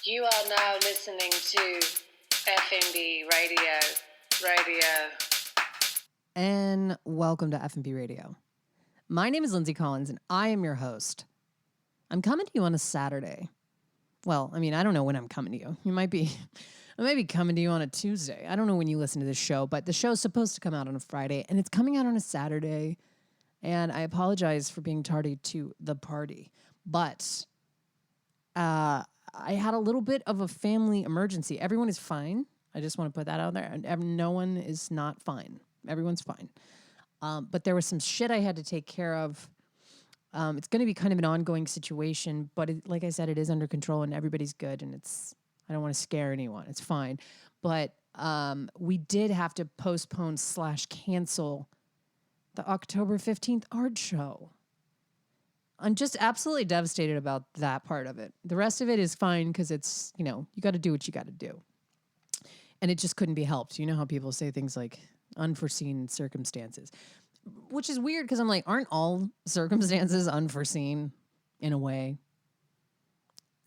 You are now listening to Effin Radio. And welcome to F&B Radio. My name is Lindsay Collins, and I am your host. I'm coming to you on a Saturday. Well, I mean, I don't know when I'm coming to you. I might be coming to you on a Tuesday. I don't know when you listen to this show, but the show's supposed to come out on a Friday, and it's coming out on a Saturday. And I apologize for being tardy to the party, but I had a little bit of a family emergency. Everyone is fine. I just want to put that out there. No one is not fine. Everyone's fine. But there was some shit I had to take care of. It's going to be kind of an ongoing situation, but like I said, it is under control and everybody's good. And I don't want to scare anyone. It's fine. But we did have to postpone/cancel the October 15th art show. I'm just absolutely devastated about that part of it. The rest of it is fine because it's, you got to do what you got to do. And it just couldn't be helped. You know how people say things like unforeseen circumstances, which is weird because I'm like, aren't all circumstances unforeseen in a way?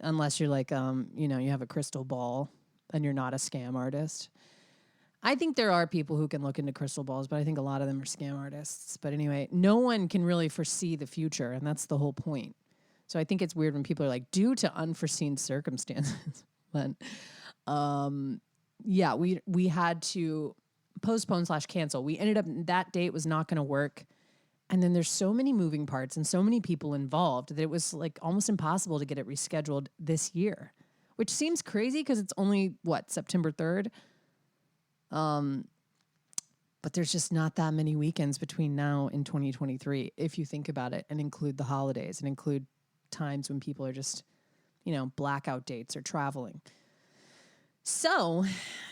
Unless you're like, you have a crystal ball and you're not a scam artist. I think there are people who can look into crystal balls, but I think a lot of them are scam artists. But anyway, no one can really foresee the future, and that's the whole point. So I think it's weird when people are like, due to unforeseen circumstances. But yeah, we had to postpone/cancel. We ended up, that date was not going to work. And then there's so many moving parts and so many people involved that it was like almost impossible to get it rescheduled this year, which seems crazy because it's only, September 3rd? But there's just not that many weekends between now and 2023, if you think about it and include the holidays and include times when people are just, blackout dates or traveling. So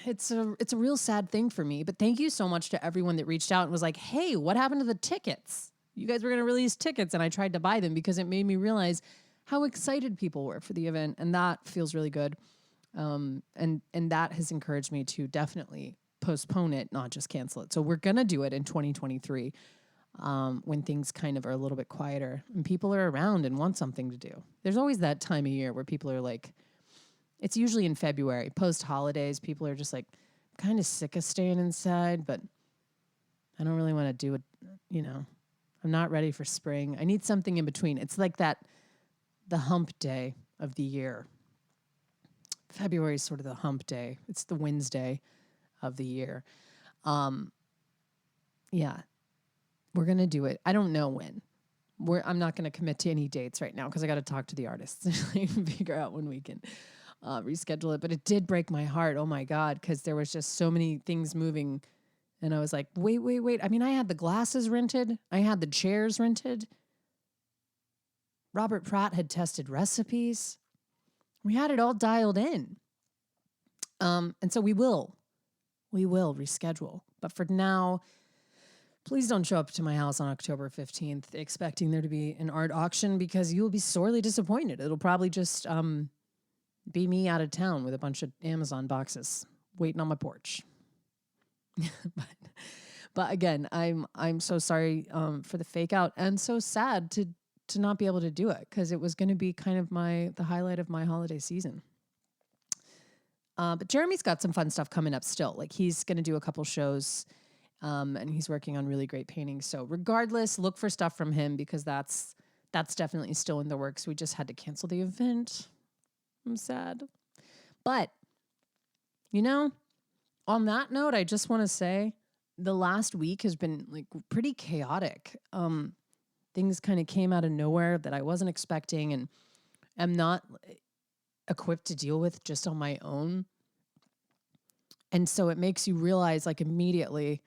it's a real sad thing for me, but thank you so much to everyone that reached out and was like, hey, what happened to the tickets? You guys were going to release tickets, and I tried to buy them because it made me realize how excited people were for the event, and that feels really good. And that has encouraged me to definitely postpone it, not just cancel it. So we're going to do it in 2023 when things kind of are a little bit quieter and people are around and want something to do. There's always that time of year where people are like, it's usually in February, post-holidays, people are just like kind of sick of staying inside, but I don't really want to do it, I'm not ready for spring. I need something in between. It's like the hump day of the year. February is sort of the hump day. It's the Wednesday of the year. Yeah, we're going to do it. I don't know when. I'm not going to commit to any dates right now because I got to talk to the artists and figure out when we can reschedule it. But it did break my heart. Oh my God. Because there was just so many things moving. And I was like, wait. I mean, I had the glasses rented. I had the chairs rented. Robert Pratt had tested recipes. We had it all dialed in. And so we will reschedule. But for now, please don't show up to my house on October 15th expecting there to be an art auction because you'll be sorely disappointed. It'll probably just be me out of town with a bunch of Amazon boxes waiting on my porch. but again, I'm so sorry for the fake out and so sad to not be able to do it because it was going to be kind of the highlight of my holiday season. But Jeremy's got some fun stuff coming up still. Like he's going to do a couple shows and he's working on really great paintings. So regardless, look for stuff from him because that's definitely still in the works. We just had to cancel the event. I'm sad. But, on that note, I just want to say the last week has been like pretty chaotic. Things kind of came out of nowhere that I wasn't expecting and am not equipped to deal with just on my own. And so it makes you realize like immediately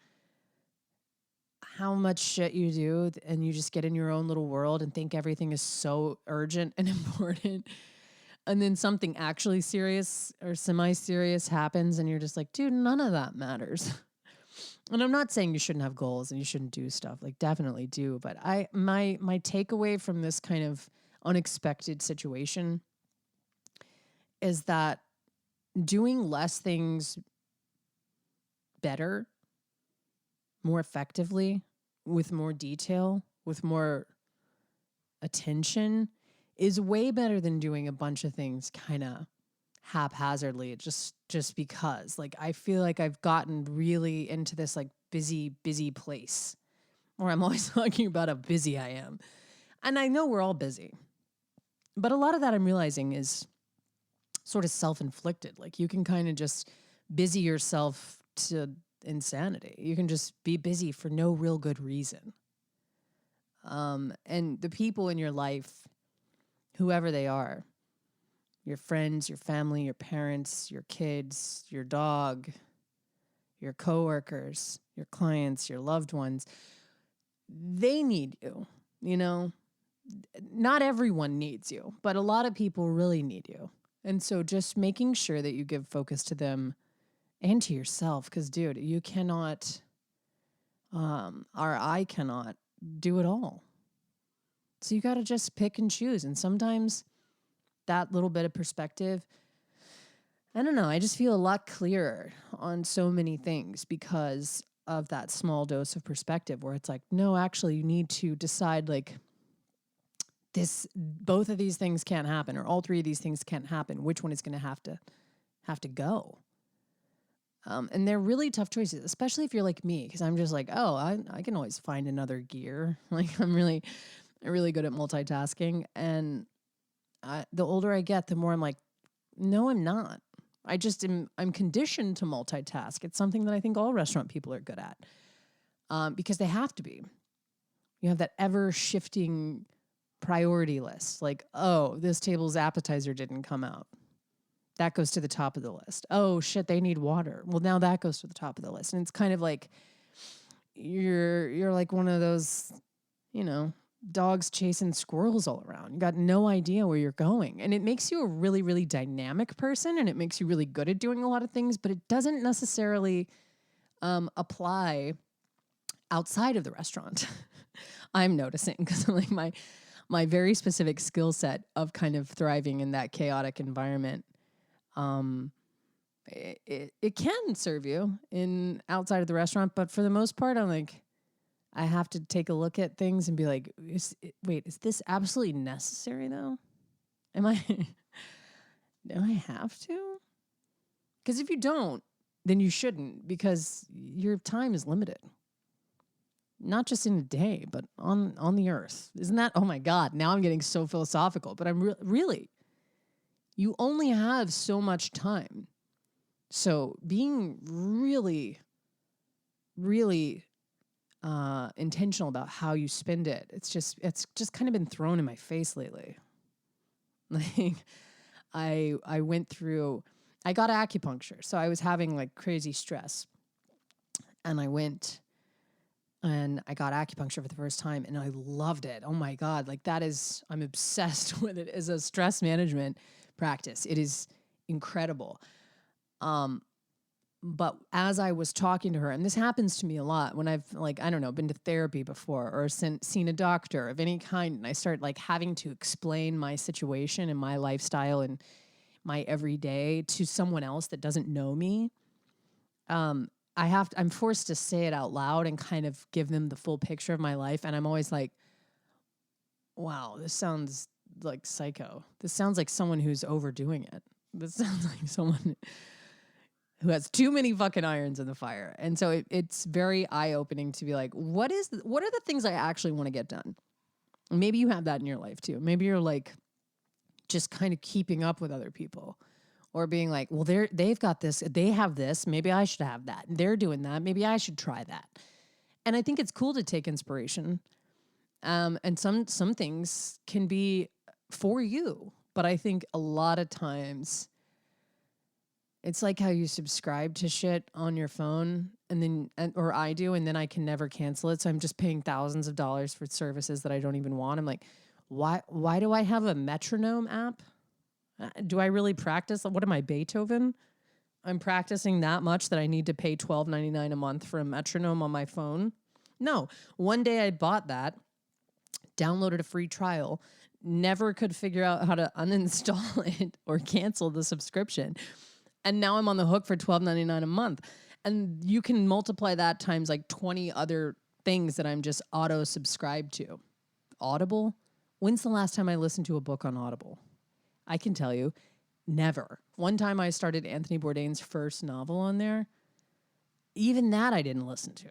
how much shit you do and you just get in your own little world and think everything is so urgent and important. And then something actually serious or semi-serious happens and you're just like, dude, none of that matters. And I'm not saying you shouldn't have goals and you shouldn't do stuff, like definitely do. But my takeaway from this kind of unexpected situation is that doing less things better, more effectively, with more detail, with more attention is way better than doing a bunch of things kind of haphazardly just because. Like, I feel like I've gotten really into this like busy place where I'm always talking about how busy I am. And I know we're all busy. But a lot of that I'm realizing is sort of self-inflicted. Like, you can kind of just busy yourself to insanity. You can just be busy for no real good reason. And the people in your life, whoever they are, your friends, your family, your parents, your kids, your dog, your coworkers, your clients, your loved ones, they need you, you know? Not everyone needs you, but a lot of people really need you. And so just making sure that you give focus to them and to yourself, because, dude, you cannot, or I cannot do it all. So you got to just pick and choose. And sometimes that little bit of perspective, I don't know, I just feel a lot clearer on so many things because of that small dose of perspective where it's like, no, actually, you need to decide like both of these things can't happen, or all three of these things can't happen. Which one is going to have to go? And they're really tough choices, especially if you're like me, because I'm just like, oh, I can always find another gear. Like, I'm really good at multitasking. And the older I get, the more I'm like, no, I'm not. I'm conditioned to multitask. It's something that I think all restaurant people are good at, because they have to be. You have that ever shifting priority list. Like, oh, this table's appetizer didn't come out. That goes to the top of the list. Oh shit, they need water. Well, now that goes to the top of the list. And it's kind of like you're like one of those, dogs chasing squirrels all around. You got no idea where you're going. And it makes you a really, really dynamic person, and it makes you really good at doing a lot of things, but it doesn't necessarily apply outside of the restaurant. I'm noticing, because like my very specific skill set of kind of thriving in that chaotic environment, it can serve you in outside of the restaurant, but for the most part, I have to take a look at things and be like, is this absolutely necessary though? Do I have to? Because if you don't, then you shouldn't, because your time is limited. Not just in a day, but on the earth. Isn't that? Oh my God, now I'm getting so philosophical, but I'm really, you only have so much time. So being really, really intentional about how you spend it, it's just kind of been thrown in my face lately. Like, I got acupuncture, so I was having like crazy stress, and I went and I got acupuncture for the first time, and I loved it. Oh my God. Like, I'm obsessed with it as a stress management practice. It is incredible. But as I was talking to her, and this happens to me a lot when I've been to therapy before, or seen a doctor of any kind, and I start like having to explain my situation and my lifestyle and my everyday to someone else that doesn't know me. I'm forced to say it out loud and kind of give them the full picture of my life. And I'm always like, wow, this sounds like psycho. This sounds like someone who's overdoing it. This sounds like someone who has too many fucking irons in the fire. And so it's very eye-opening to be like, what are the things I actually want to get done? Maybe you have that in your life too. Maybe you're like just kind of keeping up with other people. Or being like, well, they've got this, they have this, maybe I should have that. They're doing that, maybe I should try that. And I think it's cool to take inspiration. And some things can be for you. But I think a lot of times it's like how you subscribe to shit on your phone, or I do, and then I can never cancel it. So I'm just paying thousands of dollars for services that I don't even want. I'm like, why do I have a metronome app? Do I really practice? What am I, Beethoven? I'm practicing that much that I need to pay $12.99 a month for a metronome on my phone? No. One day I bought that, downloaded a free trial, never could figure out how to uninstall it or cancel the subscription. And now I'm on the hook for $12.99 a month. And you can multiply that times like 20 other things that I'm just auto-subscribed to. Audible? When's the last time I listened to a book on Audible? I can tell you, Never. One time I started Anthony Bourdain's first novel on there. Even that I didn't listen to.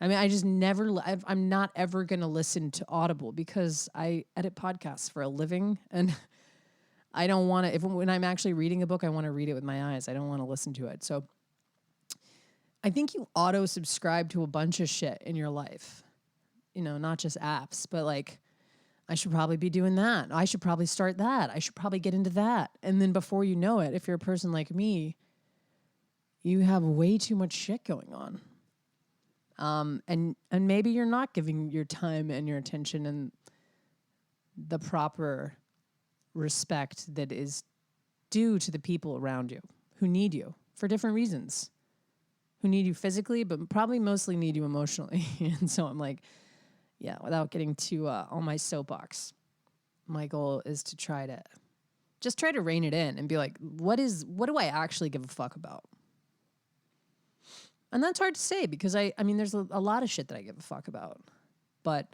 I mean, I just never, I'm not ever going to listen to Audible because I edit podcasts for a living. And I don't want to, when I'm actually reading a book, I want to read it with my eyes. I don't want to listen to it. So I think you auto subscribe to a bunch of shit in your life, not just apps, but like, I should probably be doing that. I should probably start that. I should probably get into that. And then before you know it, if you're a person like me, you have way too much shit going on. And maybe you're not giving your time and your attention and the proper respect that is due to the people around you who need you for different reasons, who need you physically, but probably mostly need you emotionally. And so I'm like, yeah, without getting too on my soapbox, my goal is to try to rein it in and be like, what do I actually give a fuck about? And that's hard to say because I mean, there's a lot of shit that I give a fuck about, but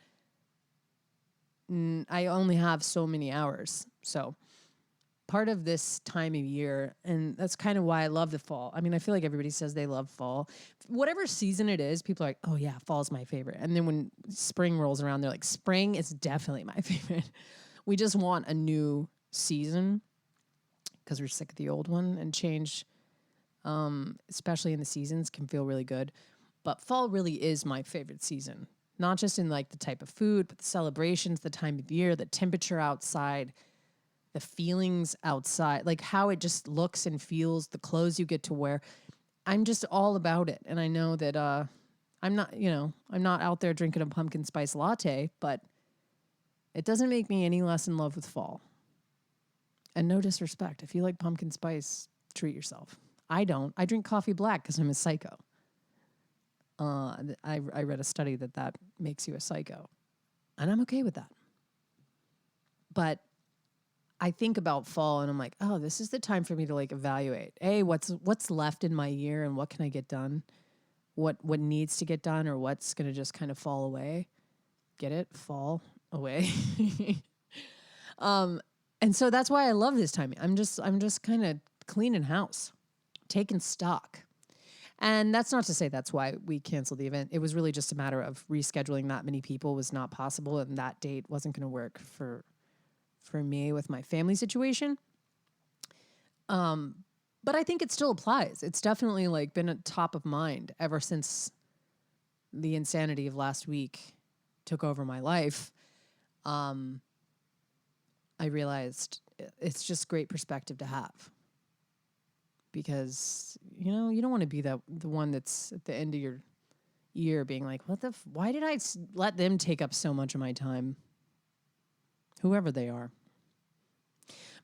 I only have so many hours. So part of this time of year, and that's kind of why I love the fall. I mean, I feel like everybody says they love fall. Whatever season it is, people are like, oh yeah, fall's my favorite. And then when spring rolls around, they're like, spring is definitely my favorite. We just want a new season because we're sick of the old one, and change, especially in the seasons, can feel really good. But fall really is my favorite season, not just in like the type of food, but the celebrations, the time of year, the temperature outside, the feelings outside, like how it just looks and feels, the clothes you get to wear. I'm just all about it. And I know that I'm not out there drinking a pumpkin spice latte, but it doesn't make me any less in love with fall. And no disrespect. If you like pumpkin spice, treat yourself. I don't. I drink coffee black because I'm a psycho. I read a study that makes you a psycho. And I'm okay with that. But I think about fall and I'm like, oh, this is the time for me to like evaluate, what's left in my year and what can I get done? What needs to get done, or what's going to just kind of fall away? Get it? Fall away. And so that's why I love this time. I'm just kind of cleaning house, taking stock. And that's not to say that's why we canceled the event. It was really just a matter of rescheduling that many people was not possible, and that date wasn't going to work for me with my family situation. But I think it still applies. It's definitely like been at top of mind ever since the insanity of last week took over my life. I realized it's just great perspective to have, because, you don't want to be the one that's at the end of your year being like, why did I let them take up so much of my time? Whoever they are.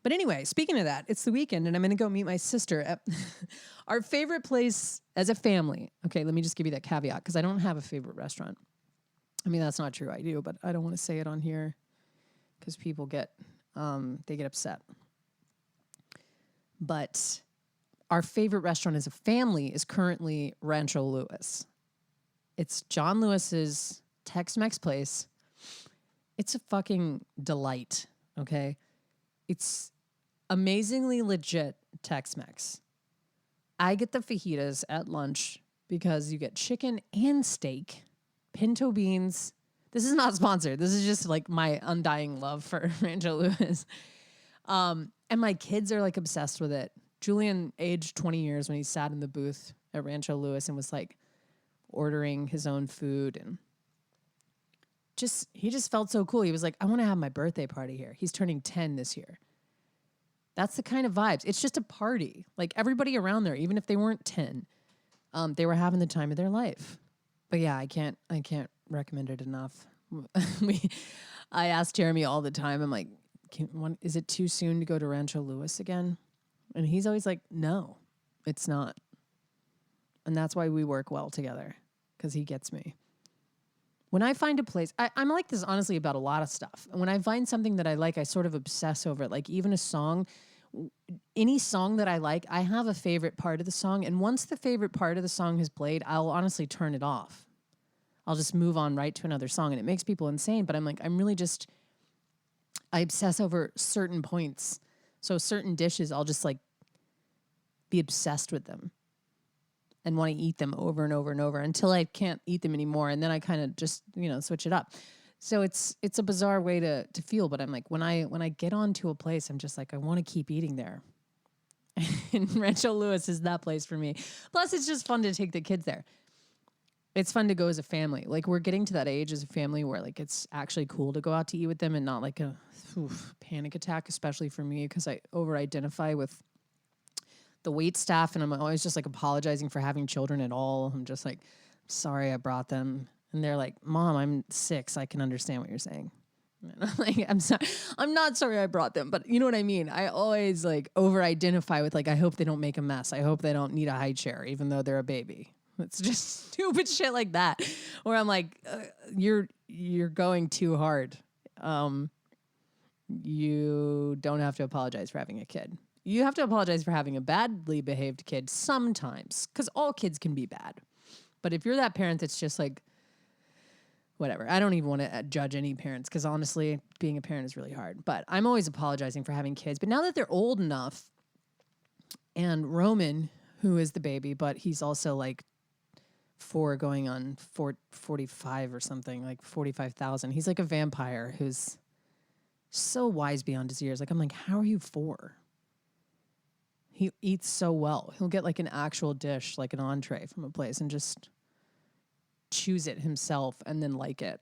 But anyway, speaking of that, it's the weekend and I'm going to go meet my sister at our favorite place as a family. Okay, let me just give you that caveat because I don't have a favorite restaurant. I mean, that's not true. I do, but I don't want to say it on here because people get upset. But our favorite restaurant as a family is currently Rancho Lewis. It's John Lewis's Tex-Mex place. It's a fucking delight, okay? It's amazingly legit Tex-Mex. I get the fajitas at lunch because you get chicken and steak, pinto beans. This is not sponsored. This is just like my undying love for Rancho Lewis. And my kids are like obsessed with it. Julian aged 20 years when he sat in the booth at Rancho Lewis and was like ordering his own food, and he just felt so cool. He was like, I want to have my birthday party here. He's turning 10 this year. That's the kind of vibes. It's just a party. Like everybody around there, even if they weren't 10, they were having the time of their life. But yeah, I can't recommend it enough. I ask Jeremy all the time. I'm like, is it too soon to go to Rancho Lewis again? And he's always like, no, it's not. And that's why we work well together, because he gets me. When I find a place, I'm like this honestly about a lot of stuff. And when I find something that I like, I sort of obsess over it. Like even a song, any song that I like, I have a favorite part of the song. And once the favorite part of the song has played, I'll honestly turn it off. I'll just move on right to another song. And it makes people insane. But I'm like, I obsess over certain points. So certain dishes, I'll just like be obsessed with them and want to eat them over and over and over until I can't eat them anymore. And then I kind of just, switch it up. So it's a bizarre way to feel. But I'm like, when I get onto a place, I'm just like, I want to keep eating there. And Rancho Lewis is that place for me. Plus, it's just fun to take the kids there. It's fun to go as a family. Like, we're getting to that age as a family where, like, it's actually cool to go out to eat with them and not like a panic attack, especially for me, because I over-identify with the wait staff, and I'm always just, like, apologizing for having children at all. I'm just like, sorry I brought them. And they're like, Mom, I'm 6. I can understand what you're saying. And I'm like, I'm sorry. I'm not sorry I brought them, but you know what I mean? I always, like, over-identify with, like, I hope they don't make a mess. I hope they don't need a high chair, even though they're a baby. It's just stupid shit like that, where I'm like, you're going too hard. You don't have to apologize for having a kid. You have to apologize for having a badly behaved kid sometimes, because all kids can be bad. But if you're that parent that's just like, whatever, I don't even want to judge any parents, because honestly, being a parent is really hard. But I'm always apologizing for having kids. But now that they're old enough, and Roman, who is the baby, but he's also like 4 going on 45 or something, like 45,000. He's like a vampire who's so wise beyond his years. Like, I'm like, how are you 4? He eats so well. He'll get like an actual dish, like an entree from a place, and just choose it himself and then like it.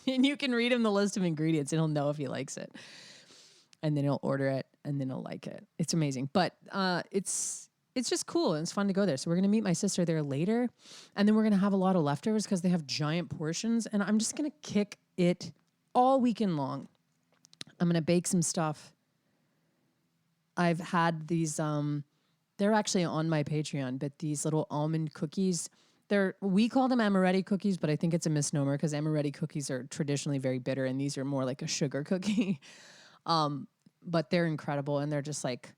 And you can read him the list of ingredients and he'll know if he likes it. And then he'll order it and then he'll like it. It's amazing. But it's just cool, and it's fun to go there. So we're going to meet my sister there later, and then we're going to have a lot of leftovers because they have giant portions, and I'm just going to kick it all weekend long. I'm going to bake some stuff. I've had these, they're actually on my Patreon, but these little almond cookies, we call them amaretti cookies, but I think it's a misnomer because amaretti cookies are traditionally very bitter, and these are more like a sugar cookie. But they're incredible, and they're just like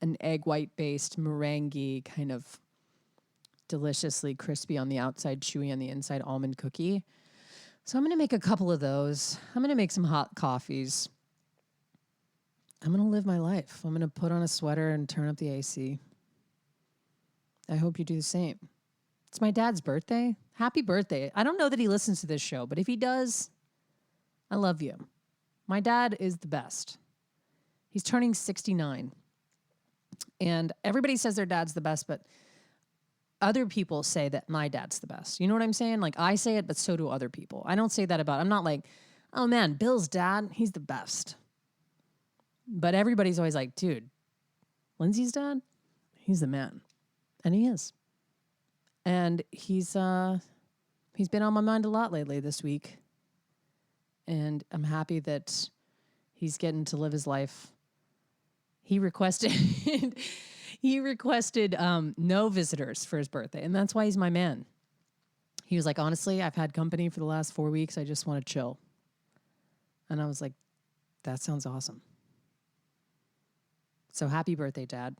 an egg white based meringue, kind of deliciously crispy on the outside, chewy on the inside almond cookie. So I'm going to make a couple of those. I'm going to make some hot coffees. I'm going to live my life. I'm going to put on a sweater and turn up the AC. I hope you do the same. It's my dad's birthday. Happy birthday. I don't know that he listens to this show, but if he does, I love you. My dad is the best. He's turning 69. And everybody says their dad's the best, but other people say that my dad's the best. You know what I'm saying? Like, I say it, but so do other people. I don't say that I'm not like, oh man, Bill's dad, he's the best. But everybody's always like, dude, Lindsay's dad, he's the man. And he is. And he's been on my mind a lot lately this week. And I'm happy that he's getting to live his life. He requested no visitors for his birthday, and that's why he's my man. He was like, honestly, I've had company for the last 4 weeks. I just want to chill. And I was like, that sounds awesome. So happy birthday, Dad.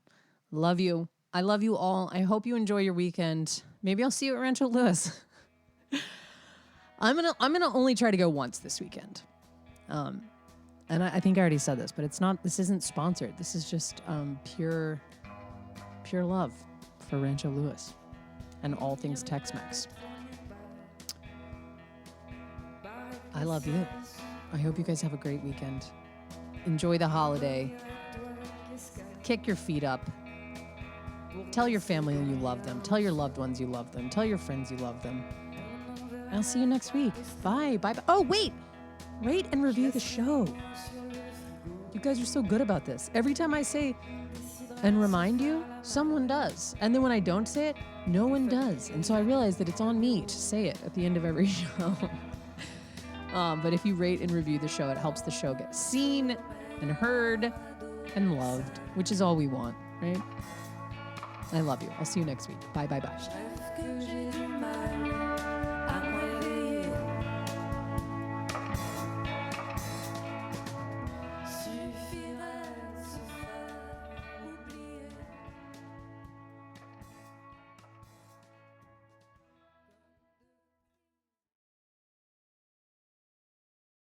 Love you. I love you all. I hope you enjoy your weekend. Maybe I'll see you at Rancho Lewis. I'm gonna only try to go once this weekend. And I think I already said this, but this isn't sponsored. This is just pure love for Rancho Lewis and all things Tex-Mex. I love you. I hope you guys have a great weekend. Enjoy the holiday. Kick your feet up. Tell your family you love them. Tell your loved ones you love them. Tell your friends you love them. I'll see you next week. Bye. Bye. Oh, wait. Rate and review the show. You guys are so good about this. Every time I say and remind you, someone does. And then when I don't say it, no one does. And so I realize that it's on me to say it at the end of every show. But if you rate and review the show, it helps the show get seen and heard and loved, which is all we want, right? I love you. I'll see you next week. Bye, bye, bye.